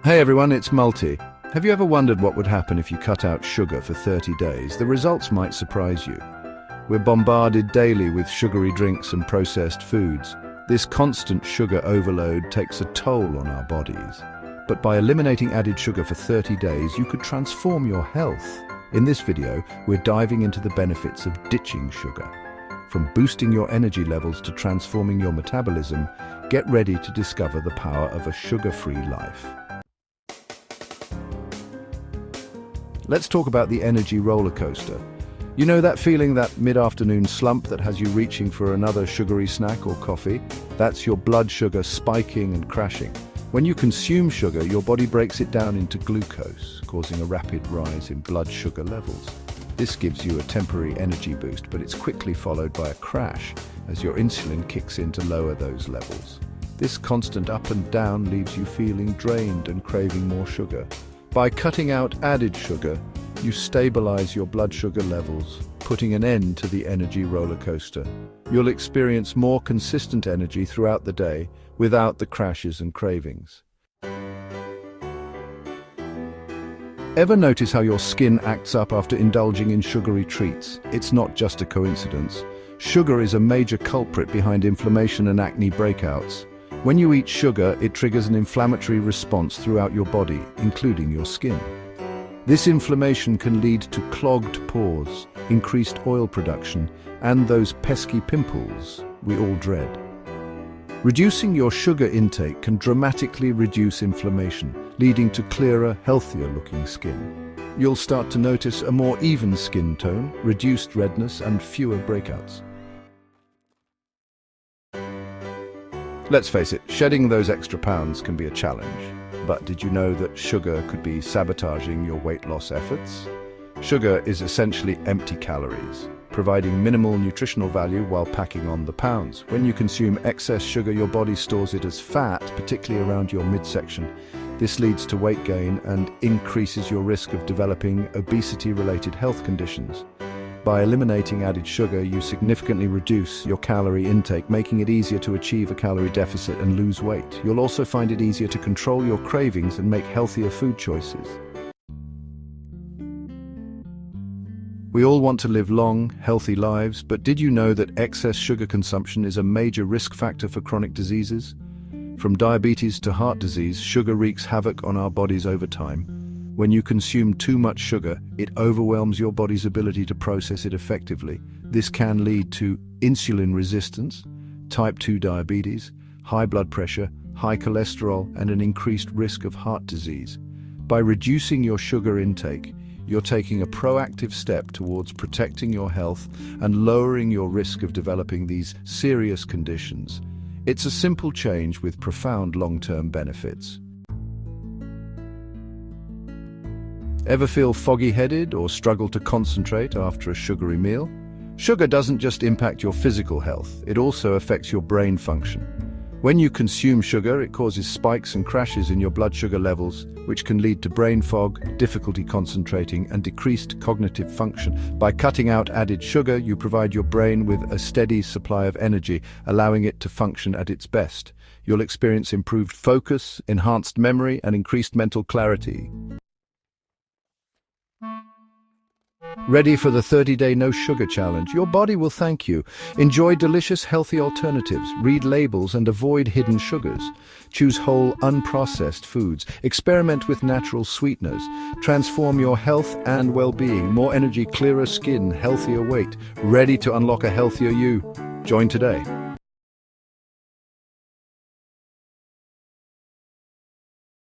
Hey everyone, it's Multi. Have you ever wondered what would happen if you cut out sugar for 30 days? The results might surprise you. We're bombarded daily with sugary drinks and processed foods. This constant sugar overload takes a toll on our bodies. But by eliminating added sugar for 30 days, you could transform your health. In this video, we're diving into the benefits of ditching sugar. From boosting your energy levels to transforming your metabolism, get ready to discover the power of a sugar-free life. Let's talk about the energy roller coaster. You know that feeling, that mid-afternoon slump that has you reaching for another sugary snack or coffee? That's your blood sugar spiking and crashing. When you consume sugar, your body breaks it down into glucose, causing a rapid rise in blood sugar levels. This gives you a temporary energy boost, but it's quickly followed by a crash as your insulin kicks in to lower those levels. This constant up and down leaves you feeling drained and craving more sugar. By cutting out added sugar, you stabilize your blood sugar levels, putting an end to the energy roller coaster. You'll experience more consistent energy throughout the day without the crashes and cravings. Ever notice how your skin acts up after indulging in sugary treats? It's not just a coincidence. Sugar is a major culprit behind inflammation and acne breakouts. When you eat sugar, it triggers an inflammatory response throughout your body, including your skin. This inflammation can lead to clogged pores, increased oil production, and those pesky pimples we all dread. Reducing your sugar intake can dramatically reduce inflammation, leading to clearer, healthier-looking skin. You'll start to notice a more even skin tone, reduced redness, and fewer breakouts. Let's face it, shedding those extra pounds can be a challenge. But did you know that sugar could be sabotaging your weight loss efforts? Sugar is essentially empty calories, providing minimal nutritional value while packing on the pounds. When you consume excess sugar, your body stores it as fat, particularly around your midsection. This leads to weight gain and increases your risk of developing obesity-related health conditions. By eliminating added sugar, you significantly reduce your calorie intake, making it easier to achieve a calorie deficit and lose weight. You'll also find it easier to control your cravings and make healthier food choices. We all want to live long, healthy lives, but did you know that excess sugar consumption is a major risk factor for chronic diseases? From diabetes to heart disease, sugar wreaks havoc on our bodies over time. When you consume too much sugar, it overwhelms your body's ability to process it effectively. This can lead to insulin resistance, type 2 diabetes, high blood pressure, high cholesterol, and an increased risk of heart disease. By reducing your sugar intake, you're taking a proactive step towards protecting your health and lowering your risk of developing these serious conditions. It's a simple change with profound long-term benefits. Ever feel foggy-headed or struggle to concentrate after a sugary meal? Sugar doesn't just impact your physical health, it also affects your brain function. When you consume sugar, it causes spikes and crashes in your blood sugar levels, which can lead to brain fog, difficulty concentrating, and decreased cognitive function. By cutting out added sugar, you provide your brain with a steady supply of energy, allowing it to function at its best. You'll experience improved focus, enhanced memory, and increased mental clarity. Ready for the 30-day no-sugar challenge? Your body will thank you. Enjoy delicious, healthy alternatives. Read labels and avoid hidden sugars. Choose whole, unprocessed foods. Experiment with natural sweeteners. Transform your health and well-being. More energy, clearer skin, healthier weight. Ready to unlock a healthier you? Join today.